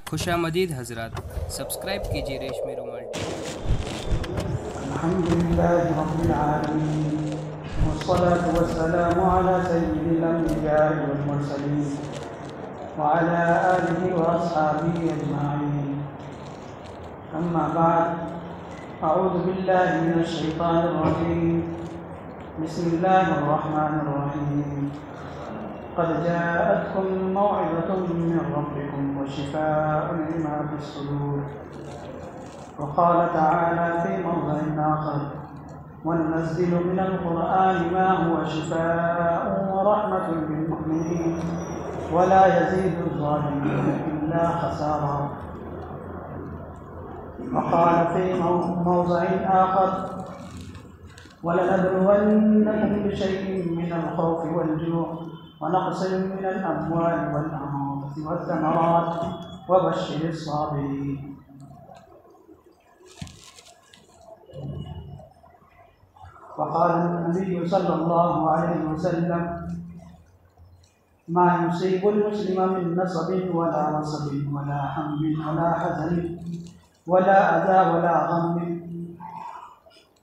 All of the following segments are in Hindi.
खुशामदीद हज़रात, सब्सक्राइब कीजिए रेशमी रुमाल टीवी। अल्हम्दुलिल्लाहि रब्बिल आलमीन वस्सलातु वस्सलामु अला सय्यिदिल अंबिया'i वल मुरसलीन व अला आलिहि व अस्हाबिहि अजमाईन। अम्मा बाद, अऊज़ु बिल्लाहि मिनश शैतानिर रजीम। बिस्मिल्लाहिर रहमानिर रहीम। क़द जाअतकुम मौइज़तुम मिन रब्बिकुम व शिफ़ाअun लिमा फ़िस्सुदूर। वक़ाल तआला फ़ी मौज़िअ आख़र वनुनज़्ज़िलु मिनल क़ुरआनि मा हुवा शिफ़ाअun व रहमतुन लिल-मुअ्मिनीन व ला यज़ीदुज़-ज़ालिमीन इल्ला ख़सारा। वक़ाल फ़ी मौज़िअ आख़र वलनबलुवन्नकुम बिशै'इन मिनल ख़ौफ़ि वल-जू'i व नक़्सिन मिनल अमवालि वल-अनफ़ुसि वथ-थमरात व बश्शिरिस-साबिरीन। वक़ाल नबी सल्लल्लाहु अलैहि वसल्लम मा युसीबुल मुस्लिम मिन नसबिन वला वसबिन वला हम्मिन वला हज़निन वला अज़ा वला ग़म्मिन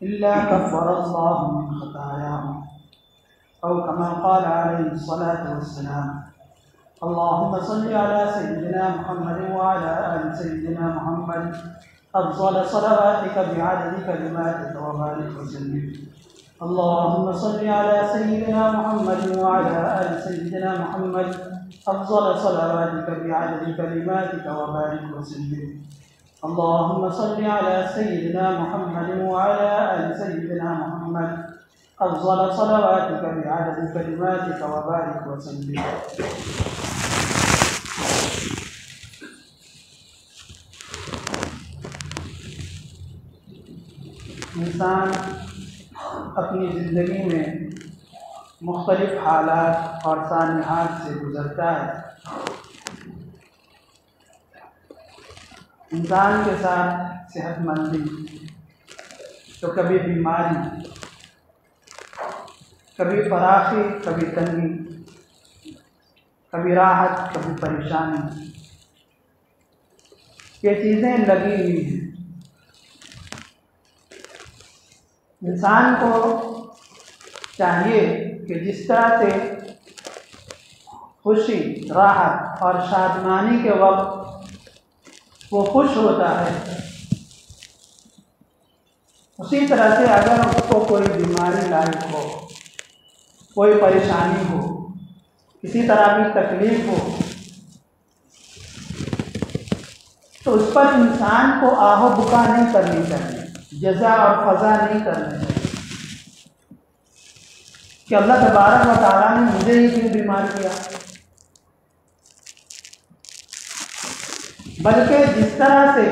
इल्ला कफ़्फ़रल्लाहु मिन ख़तायाहु औ कमा क़ाल अलैहि सलातु वस्सलाम। अल्लाहुम्मा सल्लि अला सय्यिदिना मुहम्मद व अला आलि सय्यिदिना मुहम्मद अफ़ज़ल सलवातिक बिअददि कलिमातिक व बारिक वसल्लिम। अल्लाहुम्मा सल्लि अला सय्यिदिना मुहम्मद व अला आलि सय्यिदिना मुहम्मद अफ़ज़ल सलवातिक बिअददि कलिमातिक व बारिक वसल्लिम। अल्लाहुम्मा सल्लि अला सय्यिदिना मुहम्मद व अला आलि सय्यिदिना मुहम्मद अफ़ज़ल सलवातिक बिअददि कलिमातिक व बारिक वसल्लिम। इंसान अपनी ज़िंदगी में मुख्तलिफ़ हालात और सानियात से गुज़रता है। इंसान के साथ सेहतमंदी तो कभी बीमारी, कभी फराखी, कभी तंगी, कभी राहत, कभी परेशानी, ये चीज़ें लगी हुई हैं। इंसान को चाहिए कि जिस तरह से खुशी, राहत और शादमानी के वक्त वो खुश होता है, उसी तरह से अगर उसको कोई बीमारी लायक हो, कोई परेशानी हो, किसी तरह की तकलीफ हो, तो उस पर इंसान को आहो बुका नहीं करनी चाहिए, जज़ा और फ़ज़ा नहीं करनी चाहिए कि अल्लाह तबारक व तआला ने मुझे ही क्यों बीमार किया। बल्कि जिस तरह से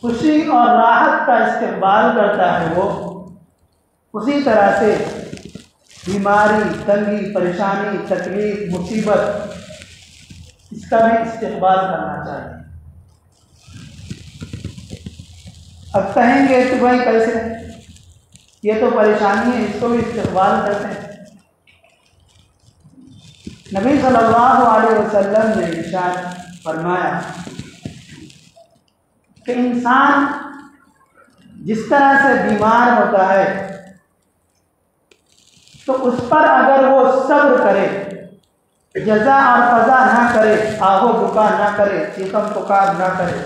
खुशी और राहत का इस्तेमाल करता है वो, उसी तरह से बीमारी, तंगी, परेशानी, तकलीफ, मुसीबत, इसका भी इस्तेमाल करना चाहिए। अब कहेंगे कि भाई कैसे, ये तो परेशानी है, इसको भी इस्तेमाल करते हैं। नबी सल्लल्लाहु अलैहि वसल्लम ने इरशाद फरमाया कि इंसान जिस तरह से बीमार होता है तो उस पर अगर वो सब्र करे, जज़ा और फ़ज़ा ना करे, आहो बुका ना करे, चीखम पुकार ना करे,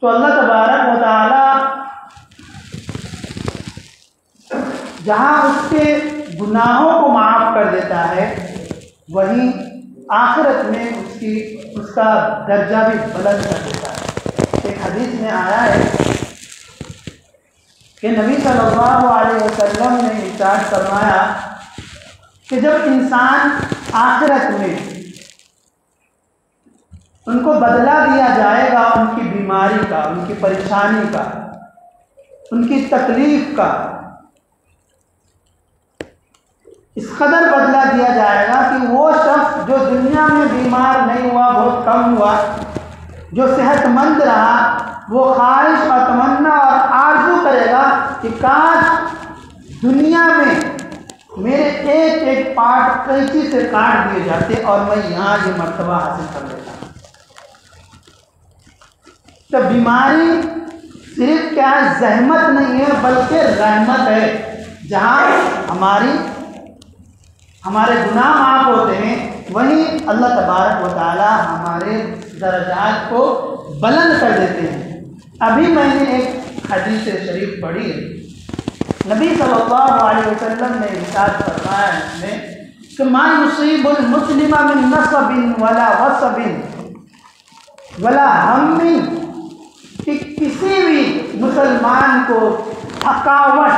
तो अल्लाह तबारक व तआला जहाँ उसके गुनाहों को माफ़ कर देता है, वहीं आखिरत में उसका दर्जा भी बुलंद कर देता है। एक हदीस में आया है कि नबी सल्लल्लाहु अलैहि वसल्लम ने इरशाद फरमाया कि जब इंसान आखिरत में उनको बदला दिया जाएगा, उनकी बीमारी का, उनकी परेशानी का, उनकी तकलीफ का, इस कदर बदला दिया जाएगा कि वो शख्स जो दुनिया में बीमार नहीं हुआ, बहुत कम हुआ, जो सेहतमंद रहा, वो ख्वाहिश और तमन्ना और आरज़ू करेगा कि काश दुनिया में मेरे एक एक पार्ट कैंची से काट दिए जाते और मैं यहाँ ये मर्तबा हासिल कर लेता। तो बीमारी सिर्फ क्या है, जहमत नहीं है बल्कि रहमत है। जहाँ हमारे गुनाह माफ़ होते हैं, वहीं अल्लाह तबारक व तआला हमारे दर्जात को बुलंद कर देते हैं। अभी मैंने एक हदीस शरीफ पढ़ी है, नबी सल्लल्लाहु अलैहि वसल्लम ने इरशाद फरमाया इसमें कि मा युसीबुल मुस्लिमा मिन नसबिन वला वसबिन वला हम्मिन, कि किसी भी मुसलमान को थकावट,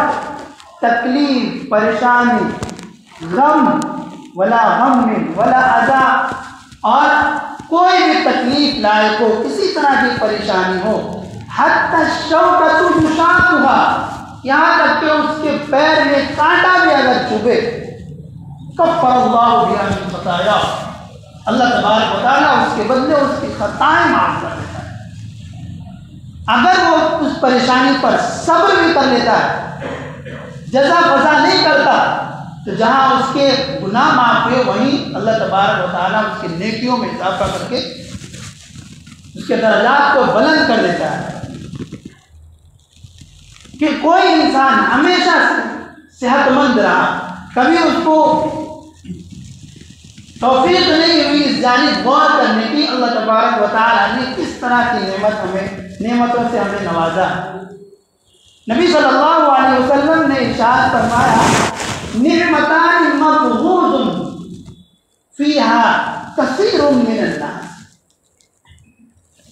तकलीफ, परेशानी, गम, वला गम्मिन वला अज़ा, और कोई भी तकलीफ लायक हो, किसी तरह की परेशानी हो, हत्ता शौकतु युशाकुहा, यहाँ तक कि उसके पैर में कांटा भी अगर चुभे, कफ़्फ़रल्लाहु बिहा मिन खताया, अल्लाह तबारक व तआला उसके बदले उसकी खताएं माफ़ कर देता है। अगर वो उस परेशानी पर सब्र भी कर लेता है, जज़ा वज़ा नहीं करता, तो जहाँ उसके गुनाह माफ़ हुए वहीं अल्लाह तबारक व तआला उसकी नेकियों में इजाफा करके उसके दर्जात को बुलंद कर देता है। कि कोई इंसान हमेशा सेहतमंद रहा, कभी उसको तौफीक नहीं हुई इस जानिब गौर करने की, अल्लाह तबारक व तआला ने किस तरह की नेमतों से हमें नवाजा। नबी सल्लल्लाहु अलैहि वसल्लम ने इरशाद फरमाया, निअमतान मग़बून फ़ीहा कसीरुम मिनन नास,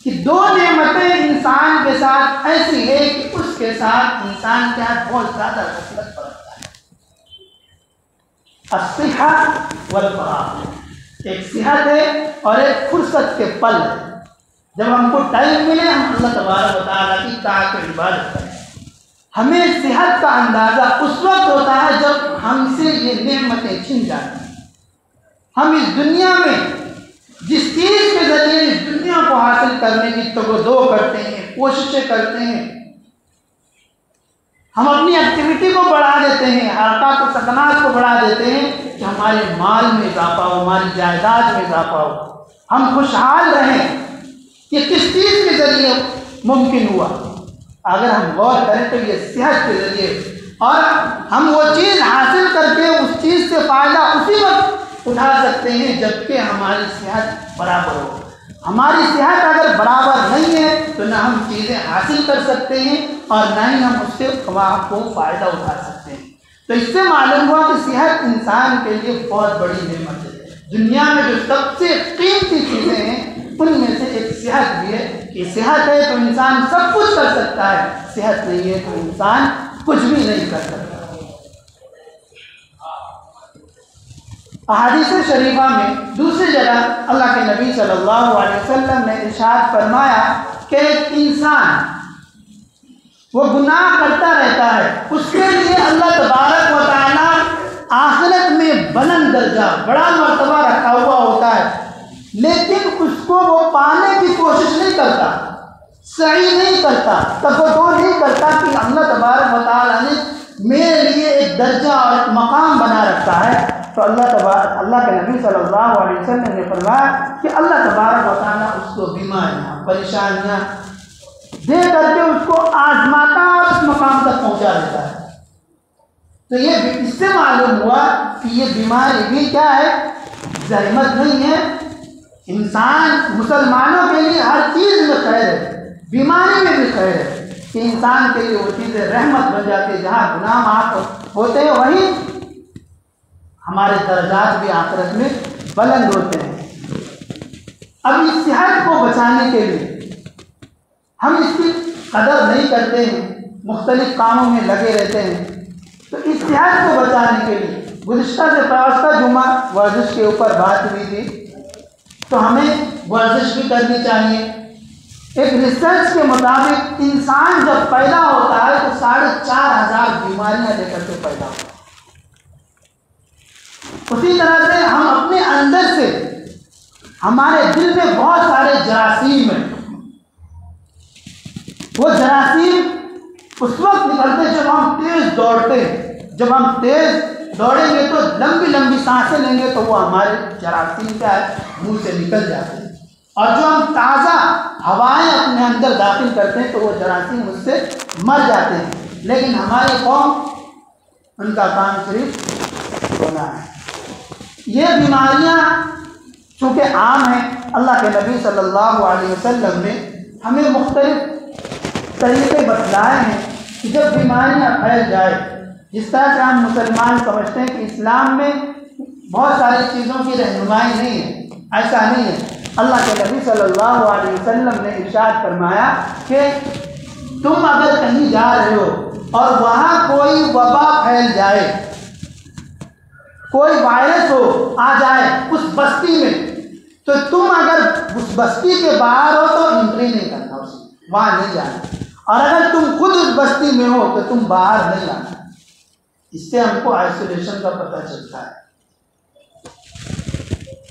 कि दो नेमतें इंसान के साथ ऐसी है कि उसके साथ इंसान क्या बहुत ज़्यादा गफलत बरतता है। अस्सिहा वल फ़राग़, एक सेहत है और एक फुर्सत के पल है। जब हमको टाइम मिले हम अल्लाह तबारक व तआला की ताअत और इबादत करें। हमें सेहत का अंदाज़ा उस वक्त होता है जब हमसे ये नेमतें छिन जाती हैं। हम इस दुनिया में जिस चीज़ के ज़रिए इस दुनिया को हासिल करने की तगदो करते हैं, कोशिशें करते हैं, हम अपनी एक्टिविटी को बढ़ा देते हैं, हरकत और सकनात को बढ़ा देते हैं कि हमारे माल में इजाफा हो, हमारी जायदाद में इजाफा हो, हम खुशहाल रहें। ये किस चीज़ के ज़रिए मुमकिन हुआ? अगर हम गौर करें तो ये सेहत के ज़रिए, और हम वो चीज़ हासिल करके उस चीज़ से फ़ायदा उसी वक्त उठा सकते हैं जबकि हमारी सेहत बराबर हो। हमारी सेहत अगर बराबर नहीं है तो न हम चीज़ें हासिल कर सकते हैं और न ही हम उससे को फ़ायदा उठा सकते हैं। तो इससे मालूम हुआ कि सेहत इंसान के लिए बहुत बड़ी नेमत है। दुनिया में जो सबसे कीमती चीज़ें हैं उनमें से एक सेहत भी है कि सेहत है तो इंसान सब कुछ कर सकता है, सेहत नहीं है तो इंसान कुछ भी नहीं कर सकता। अहादीस शरीफा में दूसरी जगह अल्लाह के नबी सल्लल्लाहु अलैहि वसल्लम ने इरशाद फरमाया कि एक इंसान वो गुनाह करता रहता है, उसके लिए अल्लाह तबारक व तआला आखिरत में बुलंद दर्जा, बड़ा मर्तबा रखा हुआ होता है, लेकिन उसको वो पाने की कोशिश नहीं करता, सही नहीं करता, तवज्जो नहीं करता कि अल्लाह तबारक व तआला ने मेरे लिए एक दर्जा और एक मकाम बना रखा है। तो अल्लाह के नबी सल्लल्लाहु अलैहि वसल्लम ने फरमाया कि अल्लाह तबारक व तआला उसको बीमारियाँ, परेशानियाँ दे करके उसको आजमाता और उस मकाम तक पहुँचा देता है। तो ये इससे मालूम हुआ कि ये बीमारी भी क्या है, जहमत नहीं है। इंसान मुसलमानों के लिए हर चीज़ में खैर है, बीमारी में भी खैर है कि इंसान के लिए वो चीज़ें रहमत बन जाती है। जहाँ गुनाह माफ़ होते हैं वहीं हमारे दर्जात भी आखिरत में बुलंद होते हैं। अब इस सेहत को बचाने के लिए हम इसकी कदर नहीं करते हैं, मुख्तलिफ कामों में लगे रहते हैं। तो इस सेहत को बचाने के लिए गुज़िश्ता जुमा वर्जिश के ऊपर बात हुई थी, तो हमें वर्जिश भी करनी चाहिए। एक रिसर्च के मुताबिक इंसान जब पैदा होता है तो 4,500 बीमारियां लेकर के पैदा होता है। उसी तरह से हम अपने अंदर से, हमारे दिल में बहुत सारे जरासीम हैं। वो जरासीम उस वक्त निकलते जब हम तेज दौड़ते हैं। जब हम तेज दौड़ेंगे तो लंबी लंबी सांसें लेंगे तो वो हमारे जरासीम क्या है, मुंह से निकल जाते हैं और जो हम ताज़ा हवाएं अपने अंदर दाखिल करते हैं तो वो जरासीम उससे मर जाते हैं। लेकिन हमारी कौम, उनका काम सिर्फ होना है। ये बीमारियां चूँकि आम हैं, अल्लाह के नबी सल्लल्लाहु अलैहि वसल्लम ने हमें मुख्तलिफ तरीके बतलाए हैं कि जब बीमारियां फैल जाए, जिस तरह से हम मुसलमान समझते हैं कि इस्लाम में बहुत सारी चीज़ों की रहनुमाई नहीं है, ऐसा नहीं है। अल्लाह के नबी सल्लल्लाहु अलैहि वसल्लम ने इरशाद फरमाया कि तुम अगर कहीं जा रहे हो और वहाँ कोई वबा फैल जाए, कोई वायरस हो आ जाए उस बस्ती में, तो तुम अगर उस बस्ती के बाहर हो तो एंट्री नहीं करना, उसमें वहाँ नहीं जाना। और अगर तुम खुद उस बस्ती में हो तो तुम बाहर नहीं आना। इससे हमको आइसोलेशन का पता चलता है।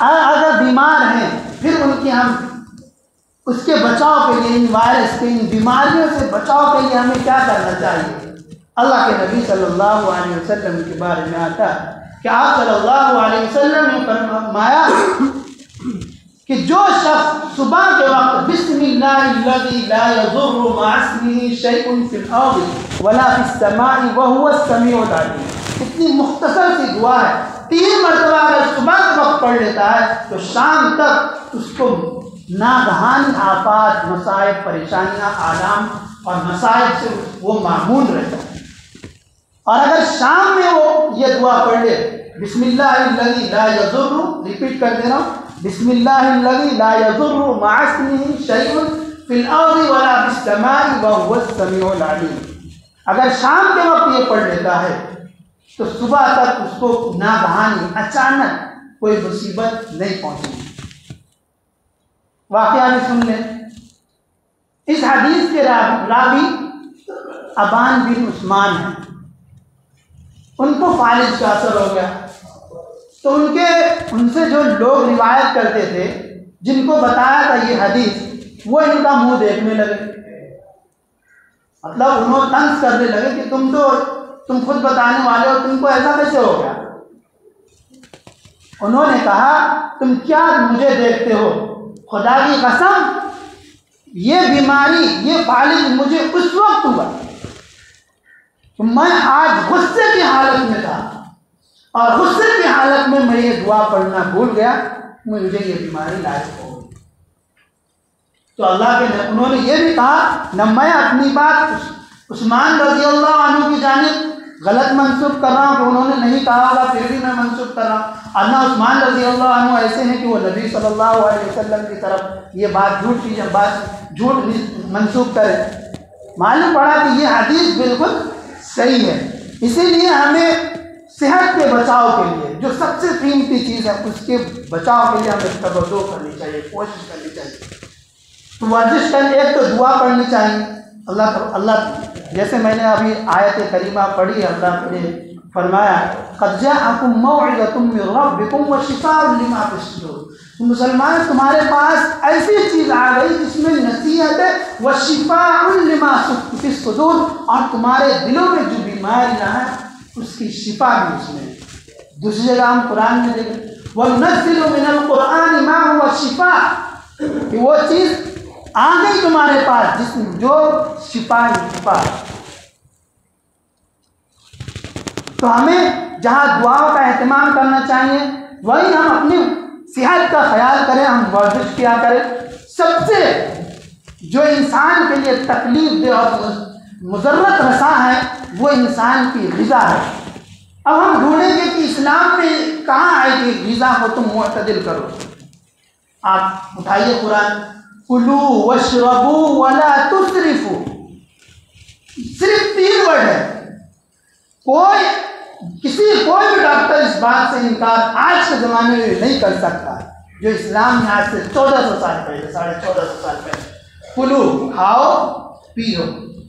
अगर बीमार हैं फिर उनकी हम उसके बचाव के लिए, इन वायरस के, इन बीमारियों से बचाव के लिए हमें क्या करना चाहिए? अल्लाह के नबी सल्लल्लाहु अलैहि वसल्लम के बारे में आता है कि आप सल्लल्लाहु अलैहि वसल्लम ने फरमाया कि जो शख्स सुबह के वक्त बिस्मिल्लाहिल्लज़ी ला यज़ुर्रु मअस्मिही शैउन फिल अर्ज़ि वला फिस समाई व हुवा अस्समीउल अलीम, इतनी मुख्तसर सी दुआ है, 3 मरतबा अगर सुबह के वक्त पढ़ लेता है तो शाम तक उसको नागहानी आफात, मसाइब, परेशानियाँ, आलाम और मसाइब से वो मामून रहता है। और अगर शाम में वो ये दुआ पढ़ ले, बिस्मिल्लाहिल्लज़ी ला यज़ुर्रु, रिपीट कर दे रहा हूँ, बिस्मिल्लाहिल्लज़ी ला यज़ुर्रु मअस्मिही शैउन फिल अर्ज़ि वला फिस समाई व हुवा अस्समीउल अलीम, अगर शाम के वक्त ये पढ़ लेता है तो सुबह तक उसको नागहानी, अचानक कोई मुसीबत नहीं पहुंचेगी। वाक़या भी सुन लें। इस हदीस के रावी अबान बिन उस्मान हैं, उनको फालिज का असर हो गया, तो उनसे जो लोग रिवायत करते थे, जिनको बताया था ये हदीस, वो इनका मुंह देखने लगे। मतलब उन्होंने तंज करने लगे कि तुम खुद बताने वाले हो, तुमको ऐसा कैसे हो गया? उन्होंने कहा, तुम क्या मुझे देखते हो? खुदा की कसम, ये बीमारी, ये फालिज मुझे उस वक्त हुआ तो मैं आज गुस्से की हालत में था, और गुस्से की हालत में मैं ये दुआ पढ़ना भूल गया, मुझे ये बीमारी लायक हो गई। तो अल्लाह के उन्होंने ये भी कहा, न मैं अपनी बात उस्मान रज़ी अल्लाह अन्हु की जानिब गलत मंसूब कर रहा हूँ कि उन्होंने नहीं कहा होगा, फिर भी मैं मंसूब कर रहा हूँ। अन्ना उस्मान रज़ी अल्लाह अन्हु ऐसे हैं कि वो नबी सल्लल्लाहु अलैहि वसल्लम की तरफ ये बात झूठ मंसूब करें। मालूम पड़ा कि ये हदीस बिल्कुल सही है। इसीलिए हमें सेहत के बचाव के लिए जो सबसे कीमती चीज़ है, उसके बचाव के लिए हमें तवज्जो करनी चाहिए, कोशिश करनी चाहिए। तो वर्जिश कर, एक तो दुआ पढ़नी चाहिए। अल्लाह जैसे मैंने अभी आयत करीमा पढ़ी, अल्लाह ने फरमाया, क़द जाअकुम मौइज़तुम मिन रब्बिकुम व शिफ़ाउन लिमा फ़िस्सुदूर, मुसलमान तुम्हारे पास ऐसी चीज़ आ गई जिसमें नसीहत है, व शिफ़ाउन लिमा फ़िस्सुदूर, और तुम्हारे दिलों में जो बीमारियाँ हैं उसकी शिफा भी उसमें। दूसरी जगह हम कुरान में देखें, वनुनज़्ज़िलु मिनल कुरआनि मा हुवा शिफ़ा, कि वो चीज़ आ गई तुम्हारे पास जिसमें जो शिफा। तो हमें जहाँ दुआओं का एहतमाम करना चाहिए, वहीं हम अपनी सेहत का ख्याल करें, हम वर्जिश किया करें। सबसे जो इंसान के लिए तकलीफ दे और मुज़र्रत रसा है वो इंसान की ग़िज़ा है। अब हम ढूंढेंगे कि इस्लाम में कहाँ है कि ग़िज़ा को तुम मुअतदिल करो। आप उठाइए कुरान, कुलू वशरबू वला तुसरिफू, सिर्फ 3 वर्ड है। कोई भी डॉक्टर इस बात से इनकार आज के ज़माने में नहीं कर सकता जो इस्लाम में आज से 1400 साल पहले, 1450 साल पहले, कुलू खाओ पियो,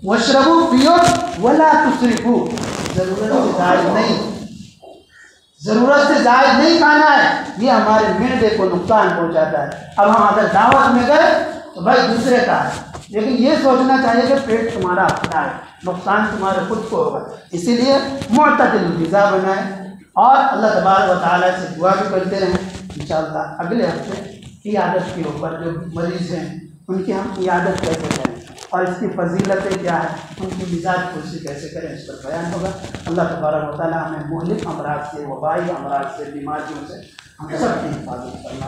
वशरबू पियो, वला तुसरिफू, ज़रूरत से ज़ायद नहीं खाना है, ये हमारे मिर्दे को नुकसान पहुंचाता है। अब हम अगर दावत में गए तो भाई दूसरे का है, लेकिन ये सोचना चाहिए कि पेट तुम्हारा अपना है, नुकसान तुम्हारे खुद को होगा। इसीलिए मुअतदिल ग़िज़ा बनाएं और अल्लाह तबारक व तआला से दुआ भी करते रहें। इंशाअल्लाह अगले हफ्ते इयादत के ऊपर, जो मरीज़ हैं उनकी हम इयादत कैसे करें और इसकी फजीलतें क्या है, उनकी मिजाज खुशी कैसे करें, इस पर बयान होगा। अल्लाह तबारक व तआला हमें मुहलिक अमराज से, वबाई अमराज से, बीमारियों से हम सबकी हिफाजत करना।